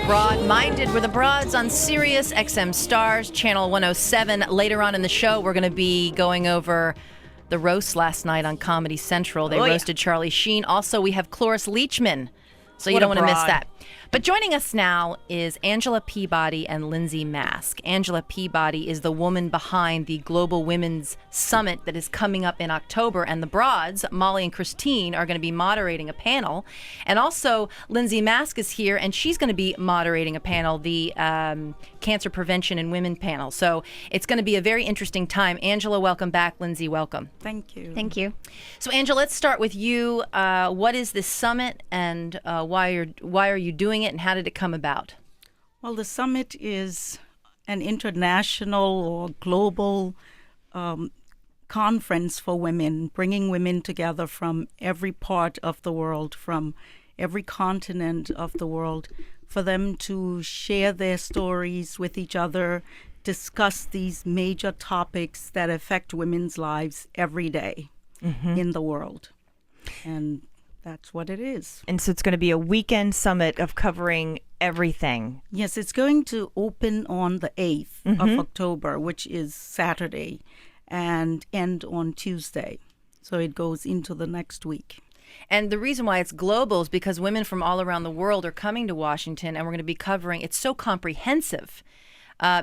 Broad-minded, we're the Broads on Sirius XM Stars, Channel 107. Later on in the show, we're going to be going over the roast last night on Comedy Central. They roasted Charlie Sheen. Also, we have Cloris Leachman, so you don't want to miss that. But joining us now is Angela Peabody and Lindsay Mask. Angela Peabody is the woman behind the Global Women's Summit that is coming up in October, and the Broads, Molly and Christine, are going to be moderating a panel. And also, Lindsay Mask is here, and she's going to be moderating a panel, the Cancer Prevention in Women panel. So it's going to be a very interesting time. Angela, welcome back. Lindsay, welcome. Thank you. Thank you. So, Angela, let's start with you. What is this summit, and why are you doing it, and how did it come about? Well, the summit is an international or global conference for women, bringing women together from every part of the world, from every continent of the world, for them to share their stories with each other, discuss these major topics that affect women's lives every day in the world. And that's what it is. And so it's going to be a weekend summit of covering everything. Yes, it's going to open on the 8th of October, which is Saturday, and end on Tuesday. So it goes into the next week. And the reason why it's global is because women from all around the world are coming to Washington, and we're going to be covering, it's so comprehensive.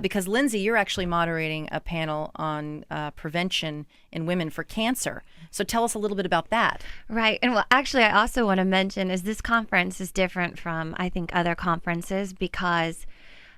Because, Lindsay, you're actually moderating a panel on prevention in women for cancer. So tell us a little bit about that. Right. And well, actually, I also want to mention is this conference is different from, I think, other conferences because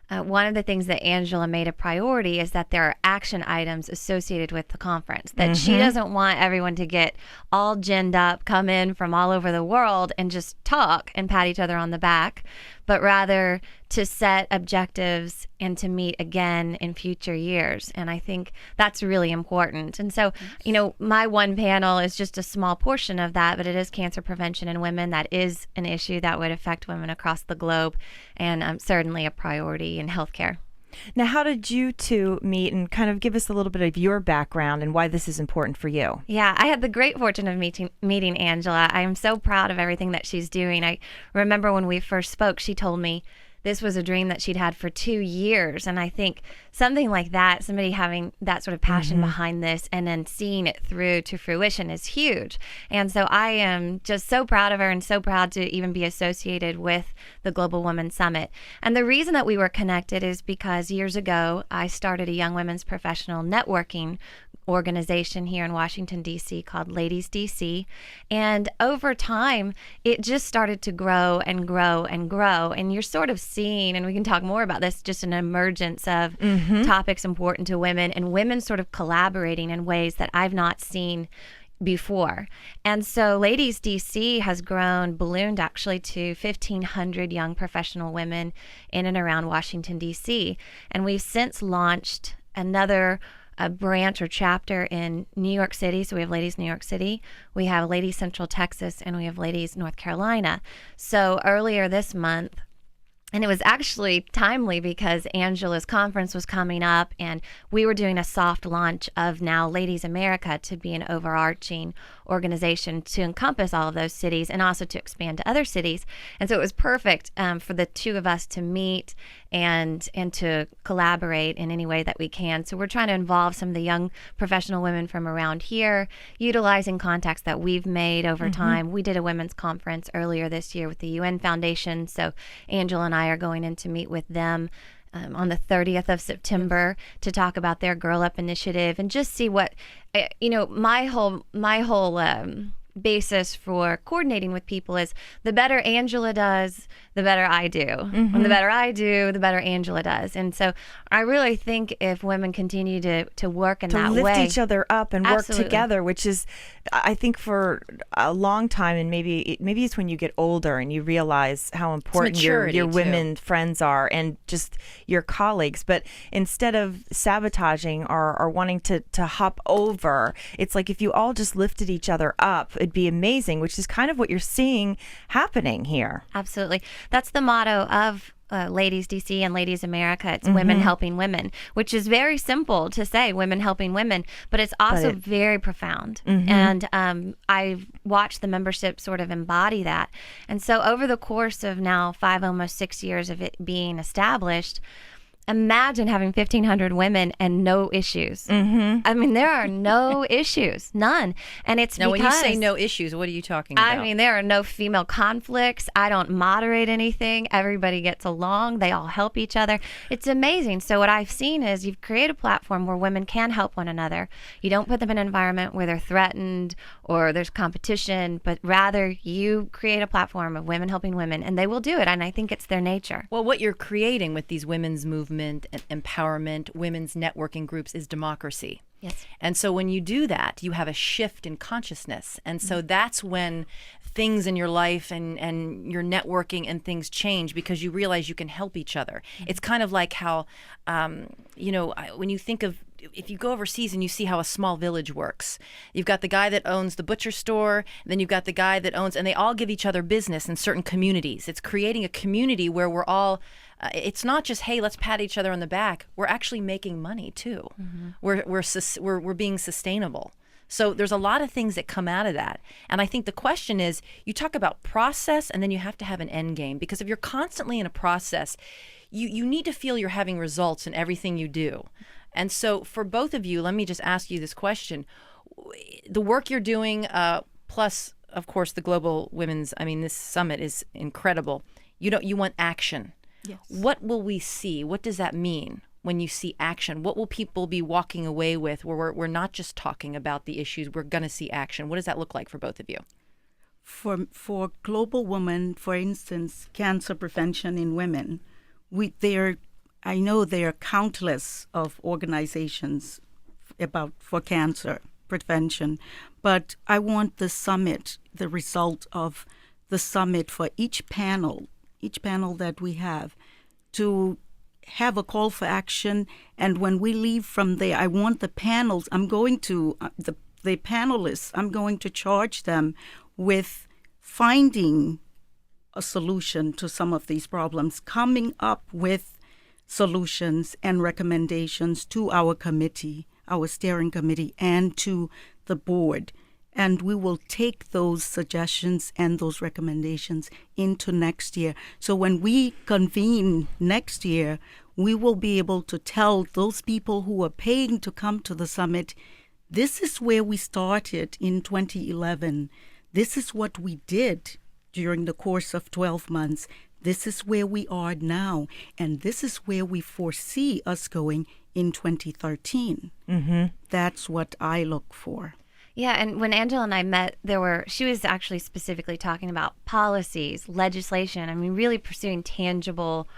one of the things that Angela made a priority is that there are action items associated with the conference, that she doesn't want everyone to get all ginned up, come in from all over the world and just talk and pat each other on the back, but rather to set objectives and to meet again in future years. And I think that's really important. And so, you know, my one panel is just a small portion of that, but it is cancer prevention in women. That is an issue that would affect women across the globe, and certainly a priority in healthcare. Now, how did you two meet, and kind of give us a little bit of your background and why this is important for you? Yeah, I had the great fortune of meeting Angela. I am so proud of everything that she's doing. I remember when we first spoke, she told me this was a dream that she'd had for 2 years. And I think something like that, somebody having that sort of passion behind this and then seeing it through to fruition is huge. And so I am just so proud of her and so proud to even be associated with the Global Women's Summit. And the reason that we were connected is because years ago, I started a young women's professional networking organization here in Washington, D.C. called Ladies D.C. And over time, it just started to grow and grow and grow. And you're sort of seeing, and we can talk more about this, just an emergence of topics important to women and women sort of collaborating in ways that I've not seen before. And so Ladies DC has ballooned actually to 1,500 young professional women in and around Washington, D.C. And we've since launched another branch or chapter in New York City. So we have Ladies New York City, we have Ladies Central Texas, and we have Ladies North Carolina. So earlier this month, and it was actually timely because Angela's conference was coming up and we were doing a soft launch of now Ladies America to be an overarching organization to encompass all of those cities and also to expand to other cities. And so it was perfect for the two of us to meet and to collaborate in any way that we can. So we're trying to involve some of the young professional women from around here, utilizing contacts that we've made over time. We did a women's conference earlier this year with the UN Foundation. So Angela and I are going in to meet with them on the 30th of September to talk about their Girl Up initiative and just see what, you know, my whole basis for coordinating with people is the better Angela does, the better I do. And the better I do, the better Angela does. And so I really think if women continue to work in that way. To lift each other up and work Absolutely. together, which is, I think for a long time, and maybe it's when you get older and you realize how important your women friends are and just your colleagues. But instead of sabotaging or wanting to hop over, it's like if you all just lifted each other up, it'd be amazing, which is kind of what you're seeing happening here. Absolutely. That's the motto of Ladies DC and Ladies America. It's women helping women, which is very simple to say, women helping women, but it's also very profound. And I've watched the membership sort of embody that. And so over the course of now 5, almost 6 years of it being established, imagine having 1,500 women and no issues. I mean, there are no issues, none. And it's now, because... when you say no issues, what are you talking about? I mean, there are no female conflicts. I don't moderate anything. Everybody gets along. They all help each other. It's amazing. So what I've seen is you've created a platform where women can help one another. You don't put them in an environment where they're threatened or there's competition, but rather you create a platform of women helping women, and they will do it. And I think it's their nature. Well, what you're creating with these women's movement and empowerment, women's networking groups is democracy. Yes. And so when you do that, you have a shift in consciousness. And so that's when things in your life and your networking and things change, because you realize you can help each other. It's kind of like how, when you think of, if you go overseas and you see how a small village works, you've got the guy that owns the butcher store, then you've got the guy that owns, and they all give each other business in certain communities. It's creating a community where we're all, it's not just, hey, let's pat each other on the back. We're actually making money too. We're being sustainable. So there's a lot of things that come out of that. And I think the question is, you talk about process, and then you have to have an end game, because if you're constantly in a process, you need to feel you're having results in everything you do. And so for both of you, let me just ask you this question. The work you're doing, plus, of course, the Global Women's, this summit is incredible. You want action. Yes. What will we see? What does that mean when you see action? What will people be walking away with where we're not just talking about the issues, we're going to see action? What does that look like for both of you? For Global Women, for instance, cancer prevention in women, I know there are countless of organizations for cancer prevention, but I want the summit, the result of the summit for each panel that we have, to have a call for action. And when we leave from there, I want the panels, I'm going to, the panelists, I'm going to charge them with finding a solution to some of these problems, coming up with solutions and recommendations to our committee, our steering committee, and to the board. And we will take those suggestions and those recommendations into next year. So when we convene next year, we will be able to tell those people who are paying to come to the summit, this is where we started in 2011. This is what we did during the course of 12 months. This is where we are now. And this is where we foresee us going in 2013. That's what I look for. Yeah, and when Angela and I met, she was actually specifically talking about policies, legislation, really pursuing tangible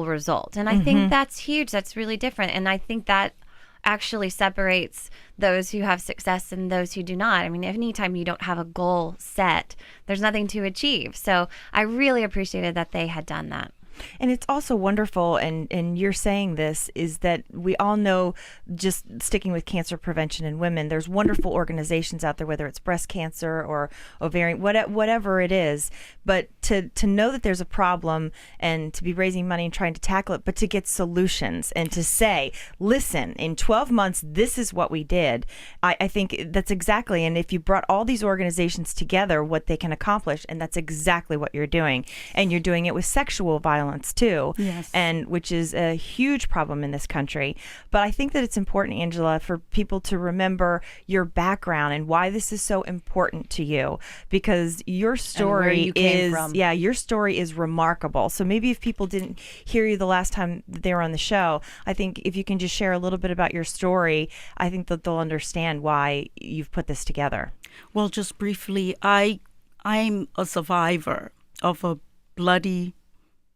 results. And I think that's huge. That's really different. And I think that actually separates those who have success and those who do not. Anytime you don't have a goal set, there's nothing to achieve. So I really appreciated that they had done that. And it's also wonderful, and you're saying this, is that we all know, just sticking with cancer prevention in women, there's wonderful organizations out there, whether it's breast cancer or ovarian, whatever it is. But to know that there's a problem and to be raising money and trying to tackle it, but to get solutions and to say, listen, in 12 months, this is what we did. I think that's exactly, and if you brought all these organizations together, what they can accomplish, and that's exactly what you're doing. And you're doing it with sexual violence too, yes, and which is a huge problem in this country. But I think that it's important, Angela, for people to remember your background and why this is so important to you, because your story your story is remarkable. So maybe if people didn't hear you the last time they were on the show, I think if you can just share a little bit about your story, I think that they'll understand why you've put this together. Well, just briefly, I'm a survivor of a bloody,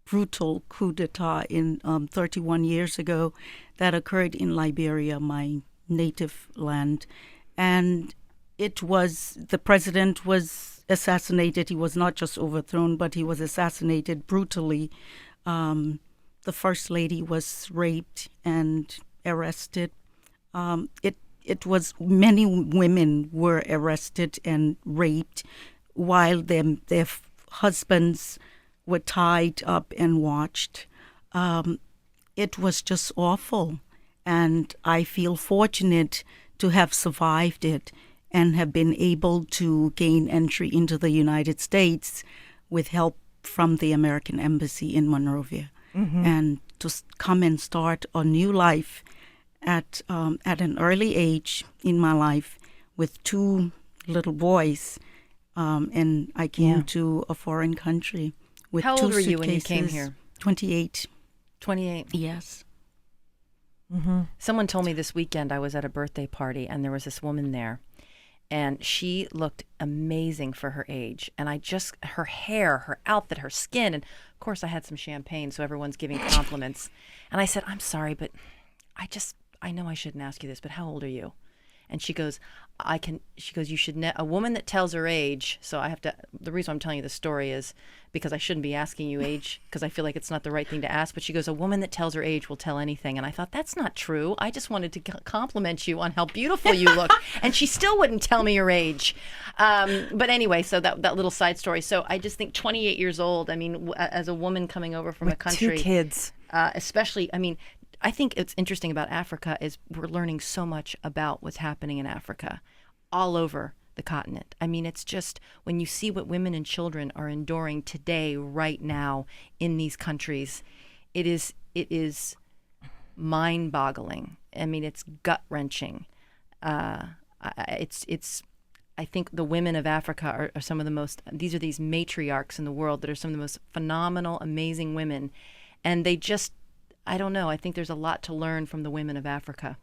brutal coup d'etat in 31 years ago that occurred in Liberia, my native land. And the president was assassinated. He was not just overthrown, but he was assassinated brutally. The first lady was raped and arrested. It it was many women were arrested and raped while their husbands were tied up and watched. It was just awful. And I feel fortunate to have survived it and have been able to gain entry into the United States with help from the American Embassy in Monrovia, and to come and start a new life at an early age in my life with 2 little boys. And I came to a foreign country with 2 suitcases. How old were you when you came here? 28. 28. Yes. Someone told me this weekend I was at a birthday party and there was this woman there, and she looked amazing for her age. And her hair, her outfit, her skin, and of course I had some champagne, so everyone's giving compliments. And I said, I'm sorry, but I know I shouldn't ask you this, but how old are you? And she goes, you should a woman that tells her age. So the reason I'm telling you this story is because I shouldn't be asking you age, because I feel like it's not the right thing to ask. But she goes, a woman that tells her age will tell anything. And I thought, that's not true. I just wanted to compliment you on how beautiful you look. And she still wouldn't tell me her age. But anyway, so that little side story. So I just think 28 years old, I mean, as a woman coming over from a country. 2 kids. Especially, I mean, I think it's interesting about Africa is we're learning so much about what's happening in Africa all over the continent. I mean, it's just when you see what women and children are enduring today, right now in these countries, it is mind-boggling. I mean, it's gut-wrenching. I think the women of Africa are some of the most, these are these matriarchs in the world that are some of the most phenomenal, amazing women. And they just, I don't know. I think there's a lot to learn from the women of Africa.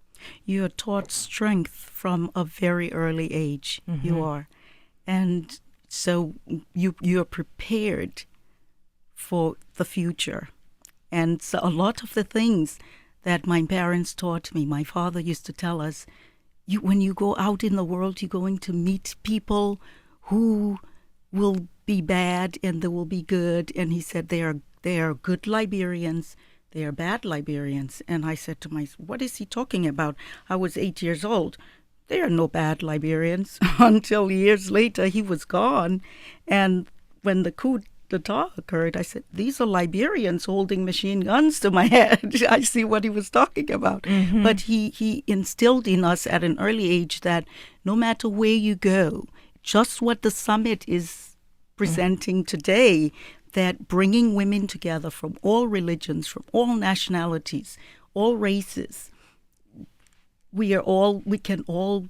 You are taught strength from a very early age. You are. And so you are prepared for the future. And so a lot of the things that my parents taught me, my father used to tell us, when you go out in the world, you're going to meet people who will be bad and they will be good. And he said they are good Liberians. They are bad Liberians. And I said to myself, what is he talking about? I was 8 years old. There are no bad Liberians. Until years later, he was gone. And when the coup d'etat occurred, I said, these are Liberians holding machine guns to my head. I see what he was talking about. But he instilled in us at an early age that no matter where you go, just what the summit is presenting today, that bringing women together from all religions, from all nationalities, all races, we can all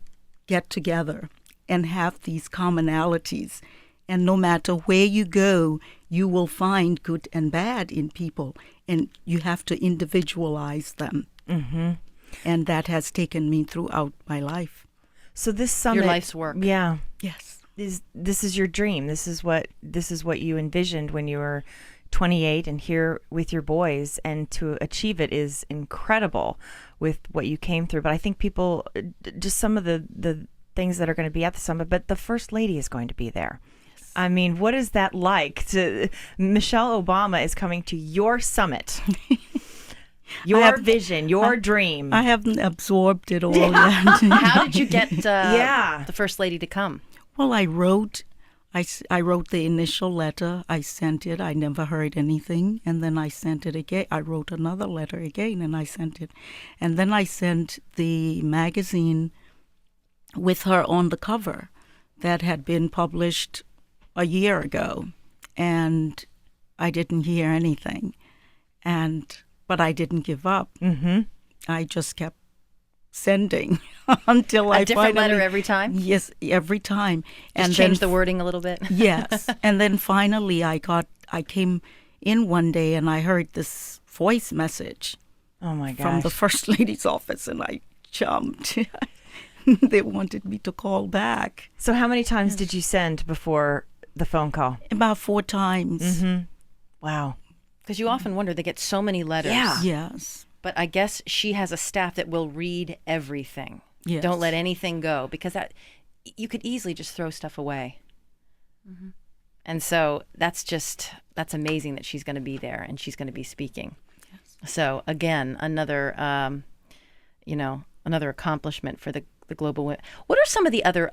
get together and have these commonalities. And no matter where you go, you will find good and bad in people, and you have to individualize them. And that has taken me throughout my life. So this summit, your life's work. Yeah. Yes. This is your dream. This is what you envisioned when you were 28 and here with your boys, and to achieve it is incredible with what you came through. But I think people, just some of the things that are going to be at the summit, but the First Lady is going to be there. Yes. I mean, what is that like? Michelle Obama is coming to your summit. Your vision, your dream. I haven't absorbed it all yet. How did you get the First Lady to come? Well, I wrote the initial letter. I sent it. I never heard anything. And then I sent it again. I wrote another letter again, and I sent it. And then I sent the magazine with her on the cover that had been published a year ago. And I didn't hear anything. But I didn't give up. I just kept sending until I finally... A different letter every time? Yes, every time. And change the wording a little bit? Yes. And then finally I came in one day and I heard this voice message. Oh my gosh. From the First Lady's office, and I jumped. They wanted me to call back. So how many times did you send before the phone call? About 4 times. Wow. Because you often wonder, they get so many letters. Yeah. Yes. But I guess she has a staff that will read everything. Yes. Don't let anything go, because that you could easily just throw stuff away. And so that's amazing that she's going to be there and she's going to be speaking. Yes. So again, another accomplishment for the global women. What are some of the other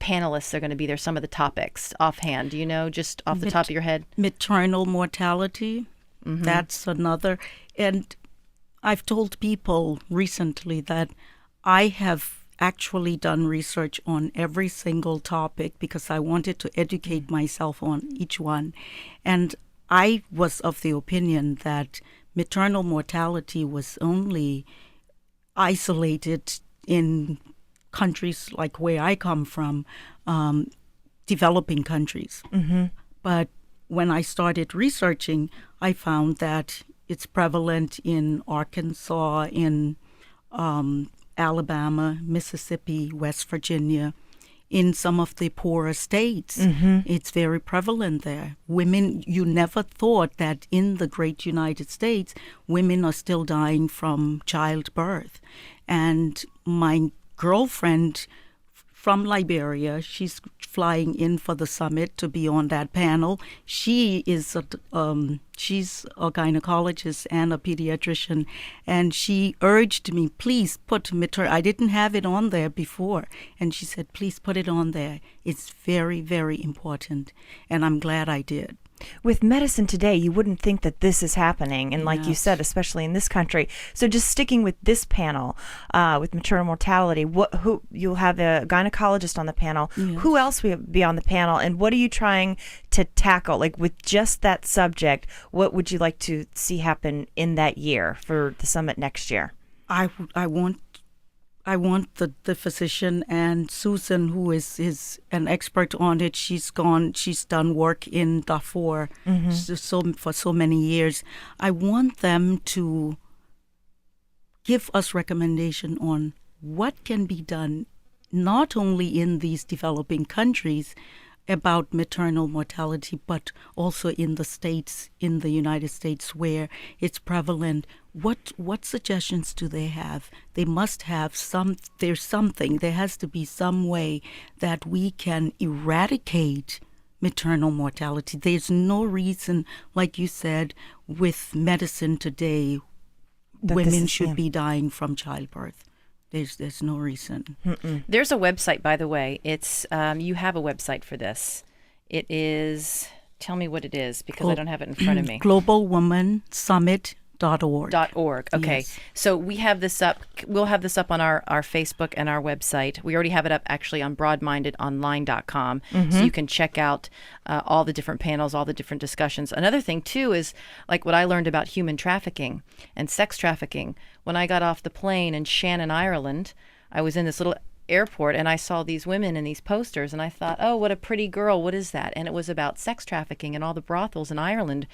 panelists that are going to be there? Some of the topics offhand, do you know, just off the top of your head? Maternal mortality, that's another. And I've told people recently that I have actually done research on every single topic because I wanted to educate myself on each one. And I was of the opinion that maternal mortality was only isolated in countries like where I come from, developing countries. But when I started researching, I found that it's prevalent in Arkansas, in Alabama, Mississippi, West Virginia, in some of the poorer states. It's very prevalent there. Women, you never thought that in the great United States, women are still dying from childbirth. And my girlfriend from Liberia, she's flying in for the summit to be on that panel. She is she's a gynecologist and a pediatrician, and she urged me, please put maternity. I didn't have it on there before, and she said, please put it on there. It's very, very important, and I'm glad I did. With medicine today, you wouldn't think that this is happening, and like you said, especially in this country. So just sticking with this panel, with maternal mortality, who you'll have a gynecologist on the panel. Yes. Who else will be on the panel, and what are you trying to tackle? Like with just that subject, what would you like to see happen in that year for the summit next year? I want the physician and Susan, who is an expert on it. She's done work in Darfur for so many years. I want them to give us recommendation on what can be done, not only in these developing countries about maternal mortality, but also in the states, in the United States where it's prevalent. What suggestions do they have? They must have there has to be some way that we can eradicate maternal mortality. There's no reason, like you said, with medicine today, women should be dying from childbirth. There's no reason. There's a website, by the way. It's you have a website for this. It is, tell me what it is, because I don't have it in front of me. globalwomansummit.org. Okay. Yes. So we have this up. We'll have this up on our Facebook and our website. We already have it up actually on broadmindedonline.com. So you can check out all the different panels, all the different discussions. Another thing, too, is like what I learned about human trafficking and sex trafficking. When I got off the plane in Shannon, Ireland, I was in this little airport and I saw these women in these posters and I thought, oh, what a pretty girl. What is that? And it was about sex trafficking and all the brothels in Ireland.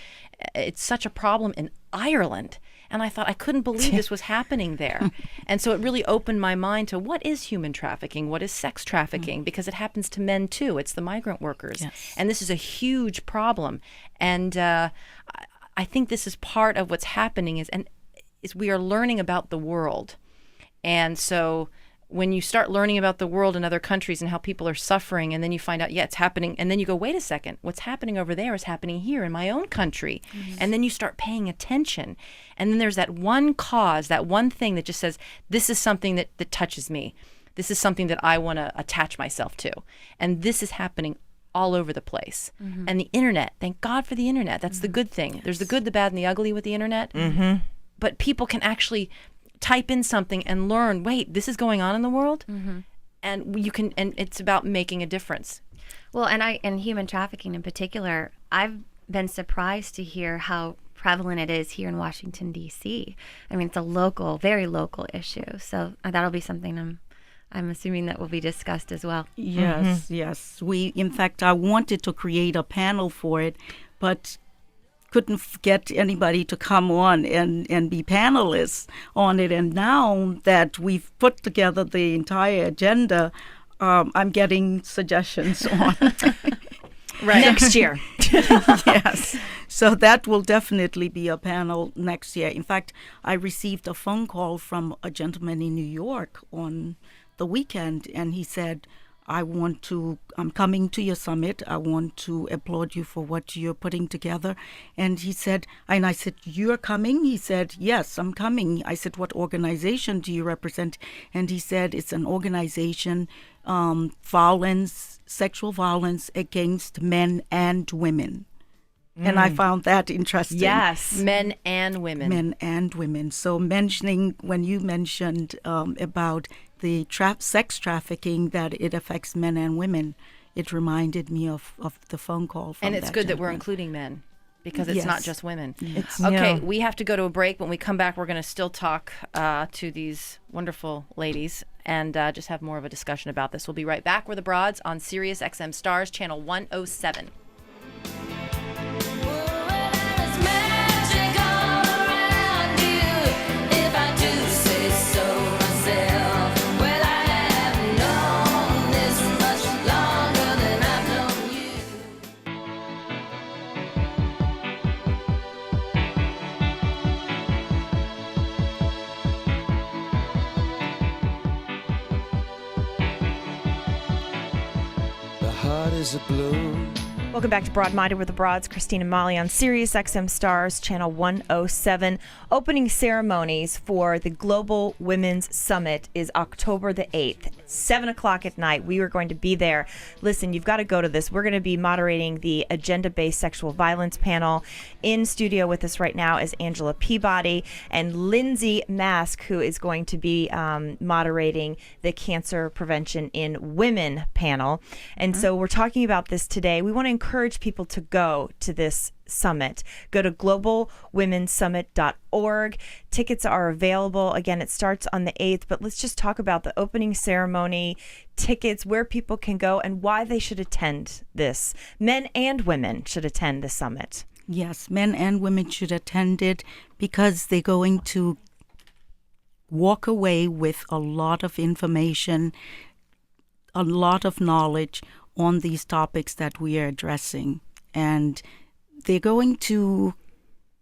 It's such a problem in Ireland. And I thought, I couldn't believe this was happening there. And so it really opened my mind to what is human trafficking? What is sex trafficking? Because it happens to men too. It's the migrant workers. Yes. And this is a huge problem. And I think this is part of what's happening is we are learning about the world. And so when you start learning about the world and other countries and how people are suffering, and then you find out, yeah, it's happening, and then you go, wait a second, what's happening over there is happening here in my own country. And then you start paying attention. And then there's that one cause, that one thing that just says, this is something that touches me. This is something that I want to attach myself to. And this is happening all over the place. And the internet, thank God for the internet. That's the good thing. There's the good, the bad, and the ugly with the internet. But people can actually type in something and learn, wait, this is going on in the world? And you can, and it's about making a difference. Well, and human trafficking in particular, I've been surprised to hear how prevalent it is here in Washington, D.C. I mean, it's a local, very local issue. So that'll be something I'm assuming that will be discussed as well. Yes, yes. In fact, I wanted to create a panel for it, but couldn't get anybody to come on and be panelists on it. And now that we've put together the entire agenda, I'm getting suggestions on next year. Yes. So that will definitely be a panel next year. In fact, I received a phone call from a gentleman in New York on the weekend, and he said, I'm coming to your summit. I want to applaud you for what you're putting together. And I said, you're coming? He said, yes, I'm coming. I said, what organization do you represent? And he said, it's an organization, sexual violence against men and women. And I found that interesting. Yes. Men and women. Men and women. So when you mentioned about the sex trafficking, that it affects men and women, it reminded me of the phone call from And it's that good gentleman. that we're including men, because it's not just women. Okay, we have to go to a break. When we come back, we're going to still talk to these wonderful ladies and just have more of a discussion about this. We'll be right back. We're the Broads on Sirius XM Stars, channel 107. Welcome back to Broad-Minded with the Broads. Christine and Molly on Sirius XM Stars, channel 107. Opening ceremonies for the Global Women's Summit is October the 8th, 7 o'clock at night. We are going to be there. Listen, you've got to go to this. We're going to be moderating the agenda-based sexual violence panel. In studio with us right now is Angela Peabody and Lindsay Mask, who is going to be moderating the Cancer Prevention in Women panel. And so we're talking about this today. We want to encourage people to go to this summit. Go to globalwomensummit.org. Tickets are available. Again, it starts on the 8th, but let's just talk about the opening ceremony, tickets, where people can go, and why they should attend this. Men and women should attend the summit. Yes, men and women should attend it because they're going to walk away with a lot of information, a lot of knowledge on these topics that we are addressing. And they're going to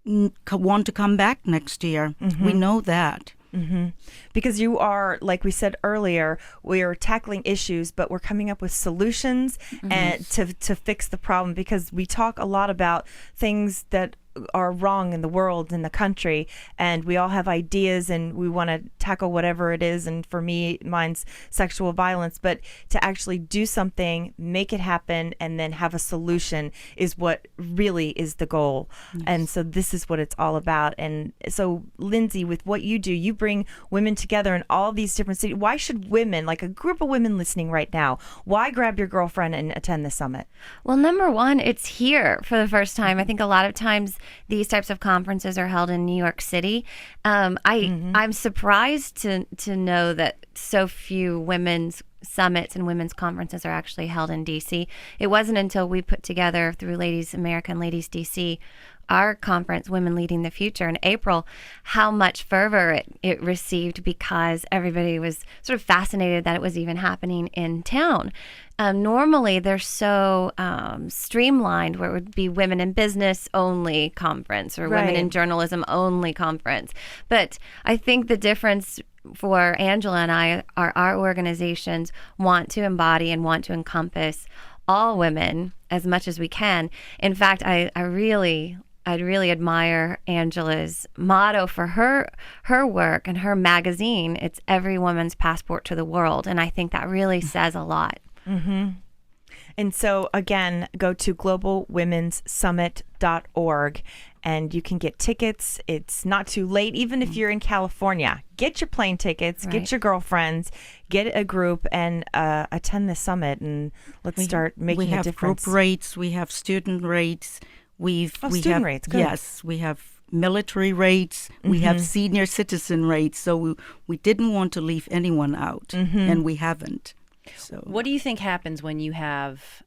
want to come back next year. Mm-hmm. We know that. Mm-hmm. Because you are, like we said earlier, we are tackling issues, but we're coming up with solutions and to fix the problem, because we talk a lot about things that are wrong in the world, in the country, and we all have ideas and we want to tackle whatever it is. And for me, mine's sexual violence, but to actually do something, make it happen, and then have a solution is what really is the goal. Yes. And so this is what it's all about. And so, Lindsay, with what you do, you bring women together in all these different cities. Why should women, like a group of women listening right now, why grab your girlfriend and attend the summit? Well, number one, it's here for the first time. I think a lot of times these types of conferences are held in New York City. I'm surprised to know that so few women's summits and women's conferences are actually held in DC. It wasn't until we put together through Ladies America and Ladies DC our conference, Women Leading the Future, in April, how much fervor it received, because everybody was sort of fascinated that it was even happening in town. Normally, they're so streamlined, where it would be women in business only conference or women in journalism only conference. But I think the difference for Angela and I are our organizations want to embody and want to encompass all women as much as we can. In fact, I really admire Angela's motto for her work and her magazine. It's every woman's passport to the world. And I think that really says a lot. Mm-hmm. And so, again, go to globalwomensummit.org and you can get tickets. It's not too late, even if you're in California. Get your plane tickets, get your girlfriends, get a group, and attend the summit. And let's start making a difference. We have group rates. We have student rates. Student rates, good. Yes, we have military rates. We have senior citizen rates. So we didn't want to leave anyone out, and we haven't. So, what do you think happens when you have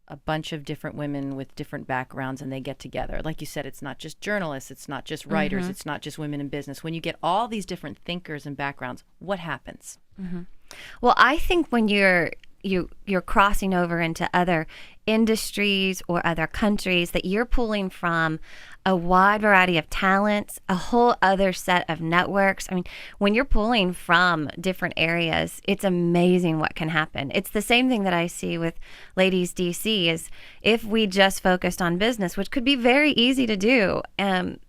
a bunch of different women with different backgrounds and they get together? Like you said, it's not just journalists, it's not just writers, it's not just women in business. When you get all these different thinkers and backgrounds, what happens? Well, I think when you're crossing over into other industries or other countries, that you're pulling from a wide variety of talents, a whole other set of networks. I mean, when you're pulling from different areas, it's amazing what can happen. It's the same thing that I see with Ladies DC is if we just focused on business, which could be very easy to do,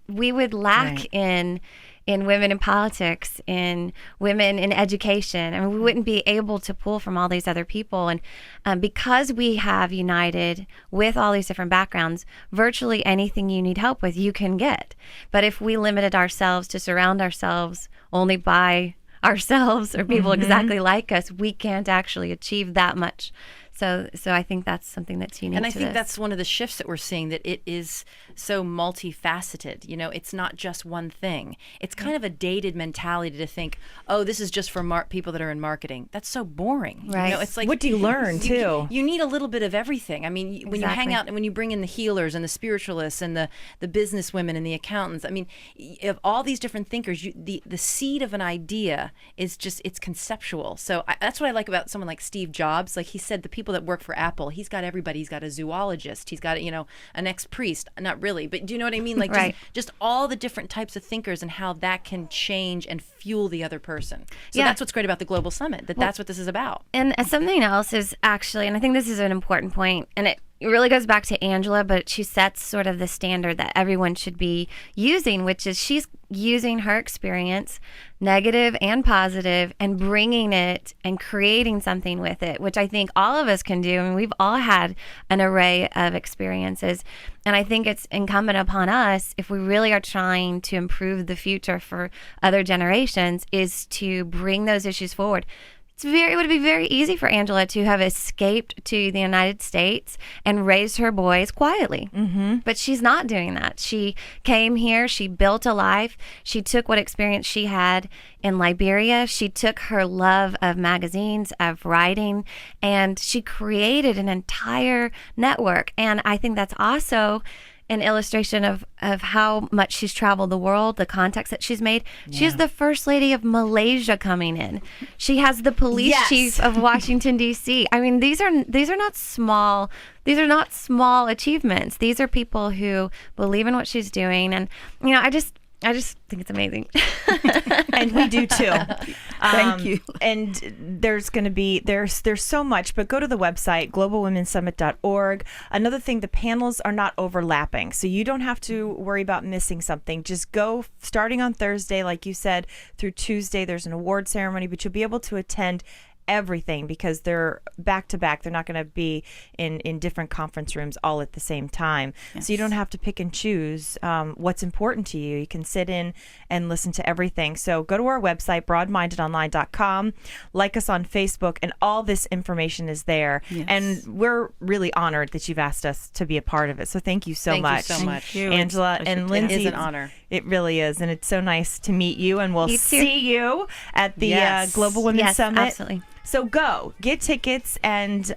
we would lack in women in politics, in women in education. I mean, we wouldn't be able to pull from all these other people. And because we have united with all these different backgrounds, virtually anything you need help with, you can get. But if we limited ourselves to surround ourselves only by ourselves or people exactly like us, we can't actually achieve that much. So I think that's something that's unique. And I to think this. that's one of the shifts that we're seeing, that it is so multifaceted. You know, it's not just one thing. It's kind of a dated mentality to think, oh, this is just for people that are in marketing. That's so boring. Right. You know, it's like, what do you learn too? You need a little bit of everything. I mean, when you hang out and when you bring in the healers and the spiritualists and the business women and the accountants, I mean, of all these different thinkers, the seed of an idea is just, it's conceptual. So that's what I like about someone like Steve Jobs. Like he said, the people that work for Apple, he's got everybody. He's got a zoologist. He's got, an ex-priest. Not really, but do you know what I mean? Like just all the different types of thinkers and how that can change and fuel the other person. So that's what's great about the Global Summit, that's what this is about. And something else is actually, and I think this is an important point, and it really goes back to Angela, but she sets sort of the standard that everyone should be using, which is she's using her experience, negative and positive, and bringing it and creating something with it, which I think all of us can do. I mean, we've all had an array of experiences. And I think it's incumbent upon us, if we really are trying to improve the future for other generations, is to bring those issues forward. It would be very easy for Angela to have escaped to the United States and raised her boys quietly. But she's not doing that. She came here, she built a life, she took what experience she had in Liberia, she took her love of magazines, of writing, and she created an entire network. And I think that's also an illustration of how much she's traveled the world, the contacts that she's made. She is the first lady of Malaysia coming in. She has the police chief of Washington, D.C. I mean, these are not small. These are not small achievements. These are people who believe in what she's doing, and I just think it's amazing. And we do too. Thank you. And there's going to be, there's so much, but go to the website, globalwomensummit.org. Another thing, the panels are not overlapping, so you don't have to worry about missing something. Just go starting on Thursday, like you said, through Tuesday. There's an award ceremony, but you'll be able to attend everything because they're back to back. They're not going to be in different conference rooms all at the same time. So you don't have to pick and choose what's important to you. You can sit in and listen to everything. So go to our website, broadmindedonline.com, like us on Facebook, and all this information is there. And we're really honored that you've asked us to be a part of it. So thank you so much. Thank you so much. Angela and Lindsay. It is an honor. It really is. And it's so nice to meet you. And we'll see you at the Global Women's Summit. Absolutely. So go get tickets, and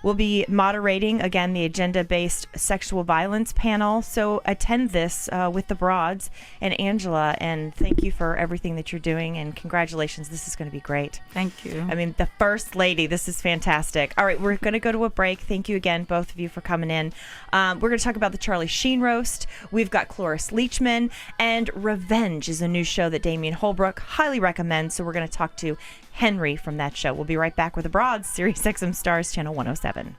we'll be moderating again the agenda-based sexual violence panel. So attend this with the Broads and Angela, and thank you for everything that you're doing, and congratulations. This is going to be great. Thank you. I mean, the First Lady. This is fantastic. All right, we're going to go to a break. Thank you again, both of you, for coming in. We're going to talk about the Charlie Sheen roast. We've got Cloris Leachman, and Revenge is a new show that Damian Holbrook highly recommends. So we're going to talk to Henry from that show. We'll be right back with the Broads, Sirius XM Stars, Channel 107.